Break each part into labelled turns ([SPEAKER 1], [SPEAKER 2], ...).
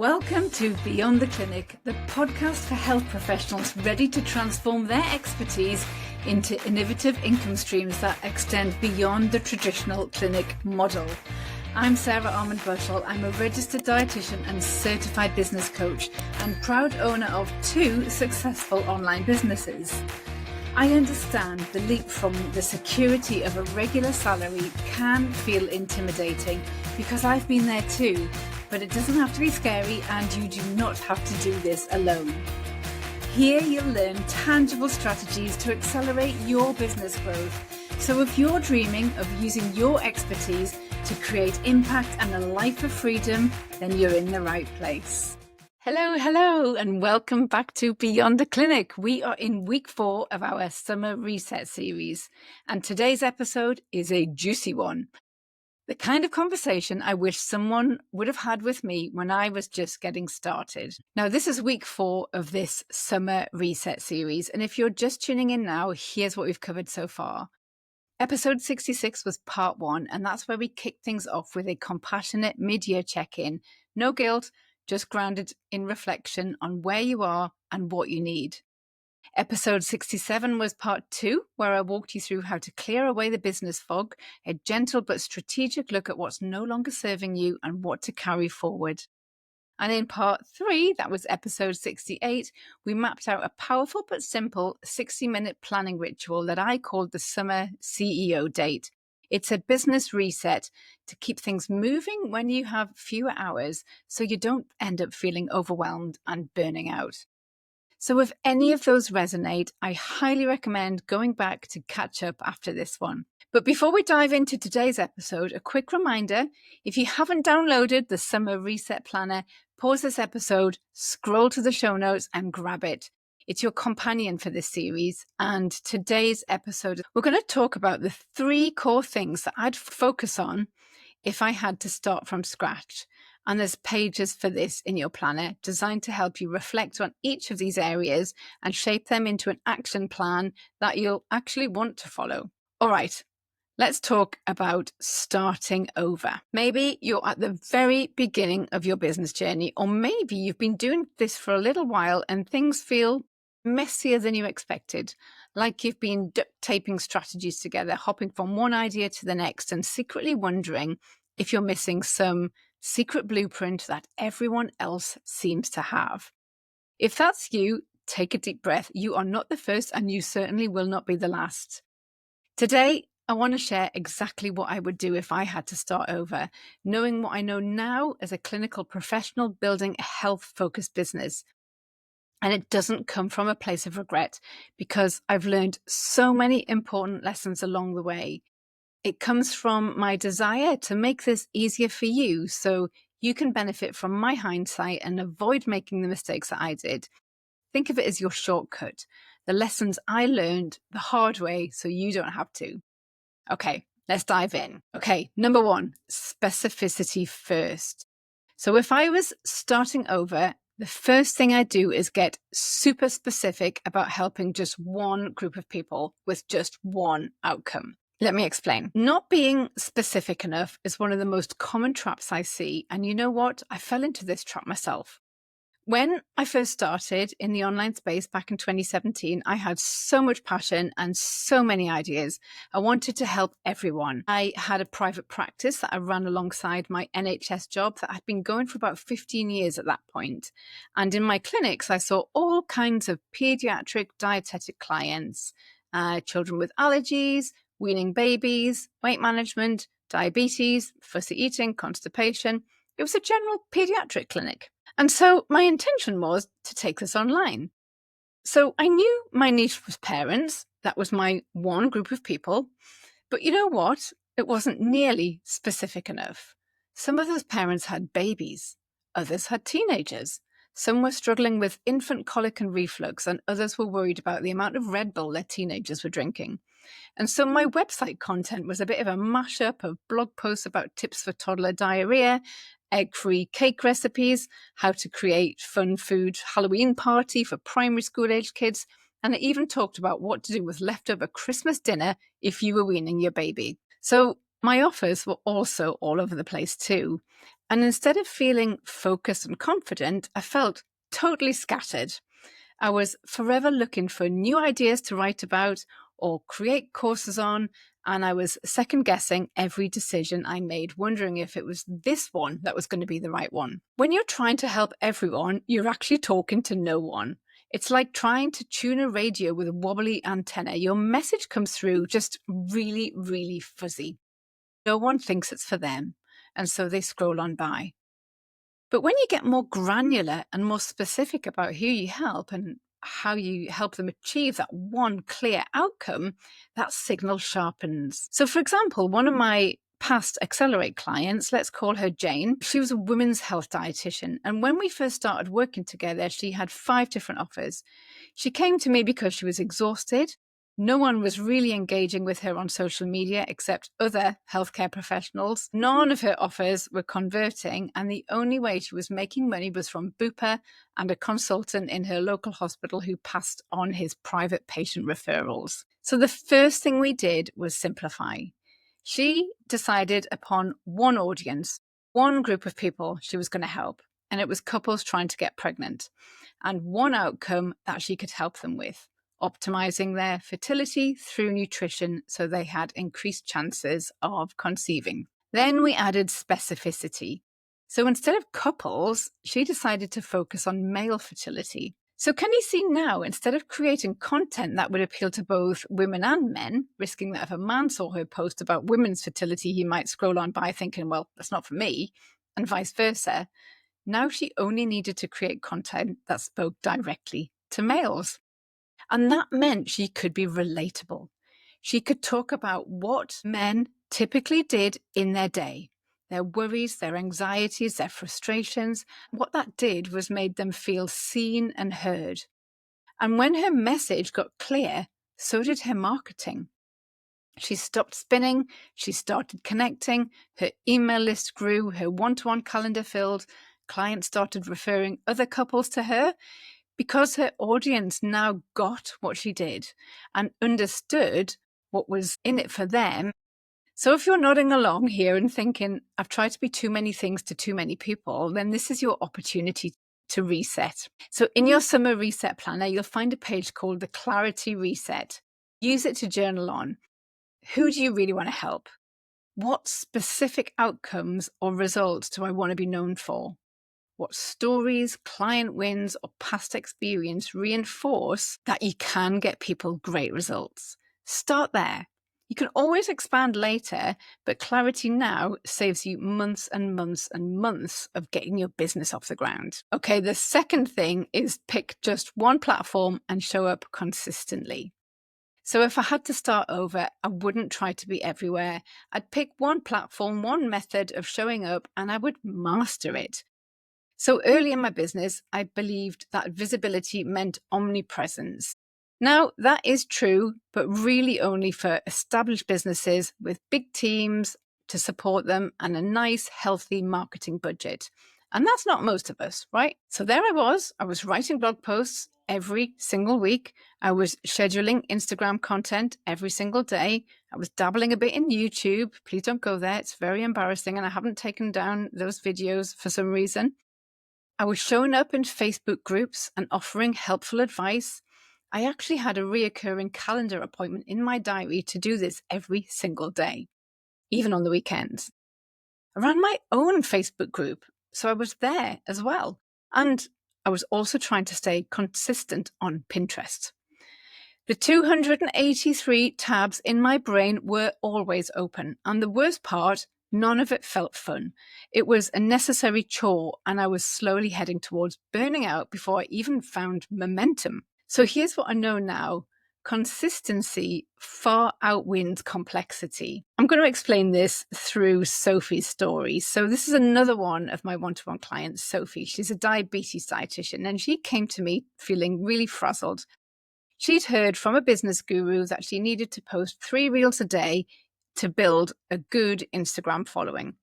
[SPEAKER 1] Welcome to Beyond the Clinic, the podcast for health professionals ready to transform their expertise into innovative income streams that extend beyond the traditional clinic model. I'm Almond Bushell. I'm a registered dietitian and certified business coach and proud owner of 2 successful online businesses. I understand the leap from the security of a regular salary can feel intimidating because I've been there too. But it doesn't have to be scary, and you do not have to do this alone. Here you'll learn tangible strategies to accelerate your business growth. So if you're dreaming of using your expertise to create impact and a life of freedom, then you're in the right place. Hello, and welcome back to Beyond the Clinic. We are in week 4 of our Summer Reset series, and today's episode is a juicy one. The kind of conversation I wish someone would have had with me when I was just getting started. Now, this is week 4 of this Summer Reset series, and if you're just tuning in now, here's what we've covered so far. Episode 66 was part 1, and that's where we kicked things off with a compassionate mid-year check-in. No guilt, just grounded in reflection on where you are and what you need. Episode 67 was part 2, where I walked you through how to clear away the business fog, a gentle but strategic look at what's no longer serving you and what to carry forward. And in part 3, that was episode 68, we mapped out a powerful but simple 60-minute planning ritual that I called the Summer CEO Date. It's a business reset to keep things moving when you have fewer hours so you don't end up feeling overwhelmed and burning out. So if any of those resonate, I highly recommend going back to catch up after this one. But before we dive into today's episode, a quick reminder, if you haven't downloaded the Summer Reset Planner, pause this episode, scroll to the show notes and grab it. It's your companion for this series. And today's episode, we're going to talk about the 3 core things that I'd focus on if I had to start from scratch. And there's pages for this in your planner designed to help you reflect on each of these areas and shape them into an action plan that you'll actually want to follow. All right, let's talk about starting over. Maybe you're at the very beginning of your business journey, or maybe you've been doing this for a little while and things feel messier than you expected, like you've been duct taping strategies together, hopping from one idea to the next and secretly wondering if you're missing some secret blueprint that everyone else seems to have. If that's you, take a deep breath. You are not the first, and you certainly will not be the last. Today, I want to share exactly what I would do if I had to start over, knowing what I know now as a clinical professional building a health-focused business. And it doesn't come from a place of regret, because I've learned so many important lessons along the way. It comes from my desire to make this easier for you so you can benefit from my hindsight and avoid making the mistakes that I did. Think of it as your shortcut, the lessons I learned the hard way so you don't have to. Okay, let's dive in. Okay, number 1, specificity first. So if I was starting over, the first thing I do is get super specific about helping just one group of people with just one outcome. Let me explain. Not being specific enough is one of the most common traps I see. And you know what? I fell into this trap myself. When I first started in the online space back in 2017, I had so much passion and so many ideas. I wanted to help everyone. I had a private practice that I ran alongside my NHS job that had been going for about 15 years at that point. And in my clinics, I saw all kinds of pediatric dietetic clients, children with allergies, weaning babies, weight management, diabetes, fussy eating, constipation. It was a general pediatric clinic. And so my intention was to take this online. So I knew my niche was parents. That was my one group of people. But you know what? It wasn't nearly specific enough. Some of those parents had babies. Others had teenagers. Some were struggling with infant colic and reflux, and others were worried about the amount of Red Bull their teenagers were drinking. And so my website content was a bit of a mashup of blog posts about tips for toddler diarrhea, egg-free cake recipes, how to create fun food Halloween party for primary school-aged kids, and I even talked about what to do with leftover Christmas dinner if you were weaning your baby. So My offers were also all over the place too. And instead of feeling focused and confident, I felt totally scattered. I was forever looking for new ideas to write about or create courses on, and I was second guessing every decision I made, wondering if it was this one that was going to be the right one. When you're trying to help everyone, you're actually talking to no one. It's like trying to tune a radio with a wobbly antenna. Your message comes through just really, really fuzzy. No one thinks it's for them, and so they scroll on by. But when you get more granular and more specific about who you help and how you help them achieve that one clear outcome, that signal sharpens. So, for example, one of my past Accelerate clients, let's call her Jane, she was a women's health dietitian. And when we first started working together, she had 5 different offers. She came to me because she was exhausted. No one was really engaging with her on social media except other healthcare professionals. None of her offers were converting, and the only way she was making money was from Bupa and a consultant in her local hospital who passed on his private patient referrals. So the first thing we did was simplify. She decided upon one audience, one group of people she was going to help, and it was couples trying to get pregnant, and one outcome that she could help them with: optimizing their fertility through nutrition so they had increased chances of conceiving. Then we added specificity. So instead of couples, she decided to focus on male fertility. So can you see now, instead of creating content that would appeal to both women and men, risking that if a man saw her post about women's fertility, he might scroll on by thinking, well, that's not for me, and vice versa. Now she only needed to create content that spoke directly to males. And that meant she could be relatable. She could talk about what men typically did in their day, their worries, their anxieties, their frustrations. What that did was made them feel seen and heard. And when her message got clear, so did her marketing. She stopped spinning, she started connecting, her email list grew, her one-to-one calendar filled, clients started referring other couples to her, because her audience now got what she did and understood what was in it for them. So if you're nodding along here and thinking, I've tried to be too many things to too many people, then this is your opportunity to reset. So in your summer reset planner, you'll find a page called the Clarity Reset. Use it to journal on. Who do you really want to help? What specific outcomes or results do I want to be known for? What stories, client wins, or past experience reinforce that you can get people great results? Start there. You can always expand later, but clarity now saves you months and months and months of getting your business off the ground. Okay, the second thing is pick just one platform and show up consistently. So if I had to start over, I wouldn't try to be everywhere. I'd pick one platform, one method of showing up, and I would master it. So early in my business, I believed that visibility meant omnipresence. Now, that is true, but really only for established businesses with big teams to support them and a nice, healthy marketing budget. And that's not most of us, right? So there I was writing blog posts every single week. I was scheduling Instagram content every single day. I was dabbling a bit in YouTube. Please don't go there. It's very embarrassing. And I haven't taken down those videos for some reason. I was showing up in Facebook groups and offering helpful advice. I actually had a reoccurring calendar appointment in my diary to do this every single day, even on the weekends. I ran my own Facebook group, so I was there as well. And I was also trying to stay consistent on Pinterest. The 283 tabs in my brain were always open. And the worst part, none of it felt fun. It was a necessary chore, and I was slowly heading towards burning out before I even found momentum. So here's what I know now. Consistency far outwins complexity. I'm going to explain this through Sophie's story. So this is another one of my one-to-one clients, Sophie. She's a diabetes dietitian, and she came to me feeling really frazzled. She'd heard from a business guru that she needed to post 3 reels a day to build a good Instagram following.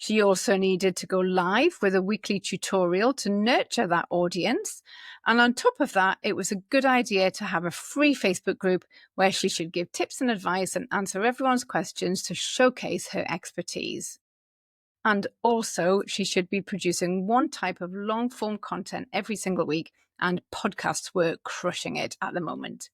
[SPEAKER 1] She also needed to go live with a weekly tutorial to nurture that audience. And on top of that, it was a good idea to have a free Facebook group where she should give tips and advice and answer everyone's questions to showcase her expertise. And also, she should be producing one type of long form content every single week, and podcasts were crushing it at the moment.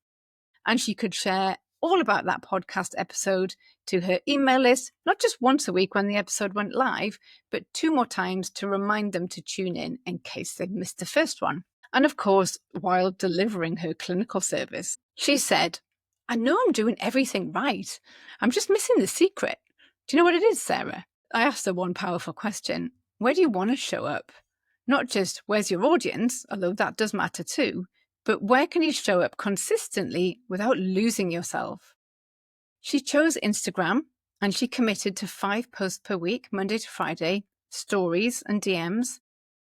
[SPEAKER 1] And she could share all about that podcast episode to her email list, not just once a week when the episode went live, but 2 more times to remind them to tune in case they'd missed the first one. And of course, while delivering her clinical service, she said, "I know I'm doing everything right. I'm just missing the secret. Do you know what it is, Sarah?" I asked her one powerful question. Where do you want to show up? Not just where's your audience, although that does matter too, but where can you show up consistently without losing yourself? She chose Instagram and she committed to 5 posts per week, Monday to Friday, stories and DMs,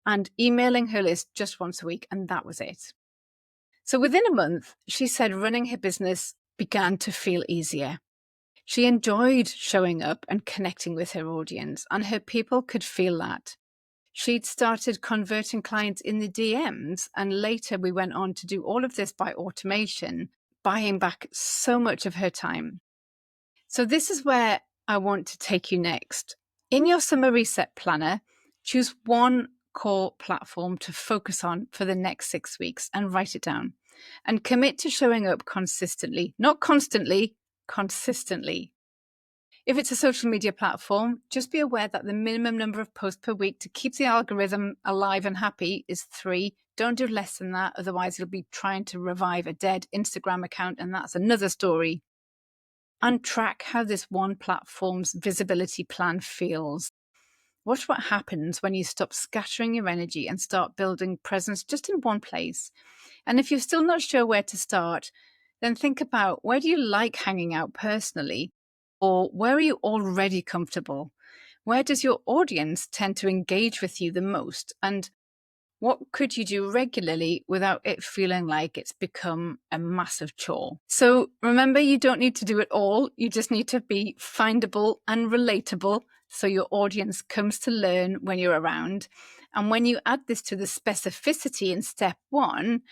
[SPEAKER 1] and emailing her list just once a week, and that was it. So within a month, she said running her business began to feel easier. She enjoyed showing up and connecting with her audience, and her people could feel that. She'd started converting clients in the DMs, and later we went on to do all of this by automation, buying back so much of her time. So this is where I want to take you next. In your summer reset planner, choose one core platform to focus on for the next 6 weeks and write it down. And commit to showing up consistently, not constantly, consistently. If it's a social media platform, just be aware that the minimum number of posts per week to keep the algorithm alive and happy is 3. Don't do less than that, otherwise you'll be trying to revive a dead Instagram account, and that's another story. And track how this one platform's visibility plan feels. Watch what happens when you stop scattering your energy and start building presence just in one place. And if you're still not sure where to start, then think about, where do you like hanging out personally? Or where are you already comfortable? Where does your audience tend to engage with you the most? And what could you do regularly without it feeling like it's become a massive chore? So remember, you don't need to do it all. You just need to be findable and relatable so your audience comes to learn when you're around. And when you add this to the specificity in step 1,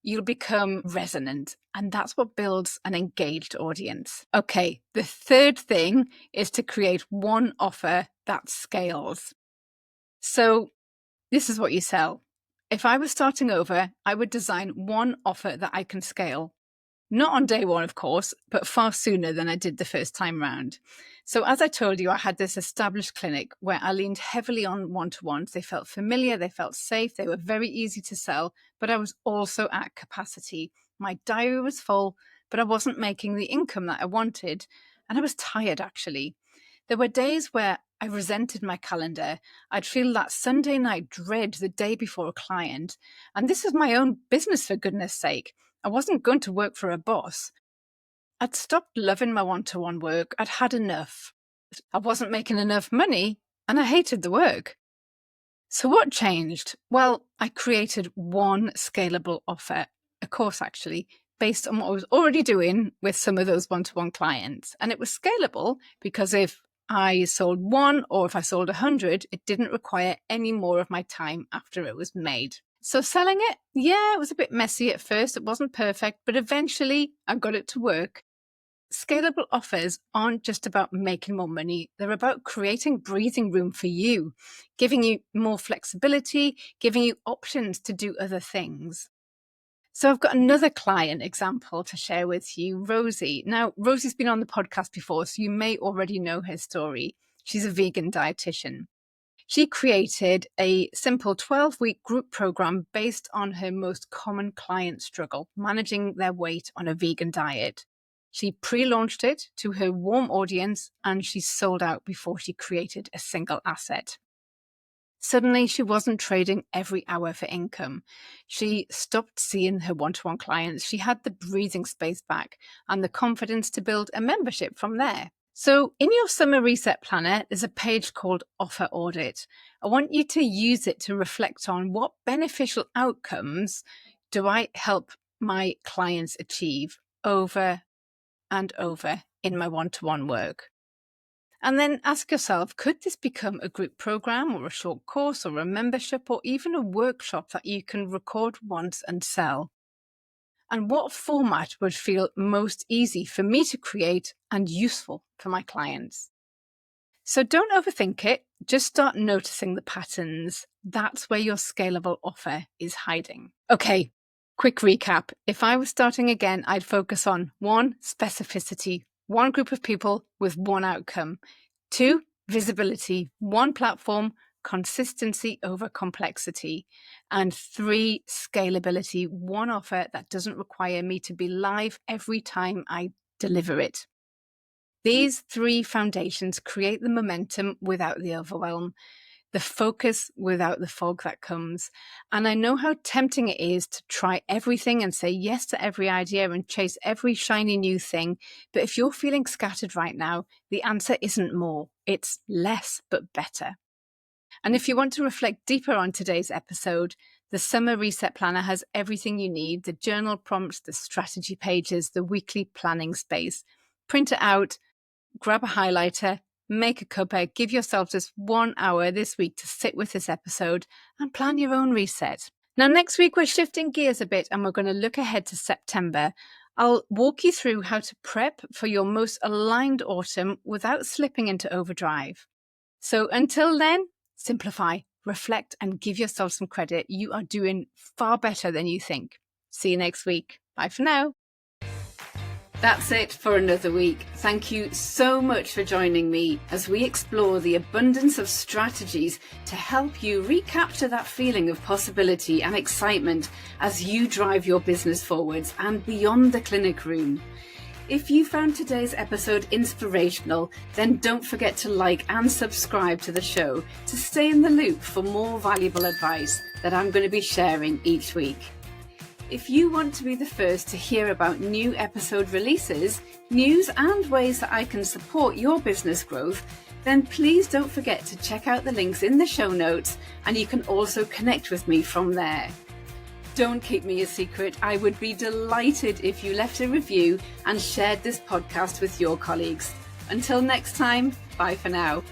[SPEAKER 1] you'll become resonant. And that's what builds an engaged audience. Okay, the third thing is to create one offer that scales. So this is what you sell. If I was starting over, I would design one offer that I can scale. Not on day one, of course, but far sooner than I did the first time round. So as I told you, I had this established clinic where I leaned heavily on one-to-ones. They felt familiar, they felt safe, they were very easy to sell, but I was also at capacity. My diary was full, but I wasn't making the income that I wanted, and I was tired actually. There were days where I resented my calendar. I'd feel that Sunday night dread the day before a client. And this is my own business, for goodness sake. I wasn't going to work for a boss. I'd stopped loving my one-to-one work. I'd had enough. I wasn't making enough money, and I hated the work. So what changed? Well, I created one scalable offer, a course actually, based on what I was already doing with some of those one-to-one clients. And it was scalable because if I sold 1 or if I sold 100, it didn't require any more of my time after it was made. So selling it, yeah, it was a bit messy at first. It wasn't perfect, but eventually I got it to work. Scalable offers aren't just about making more money. They're about creating breathing room for you, giving you more flexibility, giving you options to do other things. So I've got another client example to share with you, Rosie. Now, Rosie's been on the podcast before, so you may already know her story. She's a vegan dietitian. She created a simple 12-week group program based on her most common client struggle, managing their weight on a vegan diet. She pre-launched it to her warm audience, and she sold out before she created a single asset. Suddenly, she wasn't trading every hour for income. She stopped seeing her one-to-one clients. She had the breathing space back and the confidence to build a membership from there. So in your summer reset planner, there's a page called Offer Audit. I want you to use it to reflect on what beneficial outcomes do I help my clients achieve over and over in my one-to-one work. And then ask yourself, could this become a group program or a short course or a membership or even a workshop that you can record once and sell? And what format would feel most easy for me to create and useful for my clients? So don't overthink it. Just start noticing the patterns. That's where your scalable offer is hiding. Okay, quick recap. If I was starting again, I'd focus on 1, specificity, one group of people with one outcome. 2, visibility, one platform, consistency over complexity. And 3, scalability, one offer that doesn't require me to be live every time I deliver it. These 3 foundations create the momentum without the overwhelm, the focus without the fog that comes. And I know how tempting it is to try everything and say yes to every idea and chase every shiny new thing. But if you're feeling scattered right now, the answer isn't more, it's less but better. And if you want to reflect deeper on today's episode, the Summer Reset Planner has everything you need: the journal prompts, the strategy pages, the weekly planning space. Print it out, grab a highlighter, make a cuppa, give yourself just 1 hour this week to sit with this episode and plan your own reset. Now, next week, we're shifting gears a bit and we're going to look ahead to September. I'll walk you through how to prep for your most aligned autumn without slipping into overdrive. So until then, simplify, reflect, and give yourself some credit. You are doing far better than you think. See you next week. Bye for now. That's it for another week. Thank you so much for joining me as we explore the abundance of strategies to help you recapture that feeling of possibility and excitement as you drive your business forwards and beyond the clinic room. If you found today's episode inspirational, then don't forget to like and subscribe to the show to stay in the loop for more valuable advice that I'm going to be sharing each week. If you want to be the first to hear about new episode releases, news and ways that I can support your business growth, then please don't forget to check out the links in the show notes, and you can also connect with me from there. Don't keep me a secret. I would be delighted if you left a review and shared this podcast with your colleagues. Until next time, bye for now.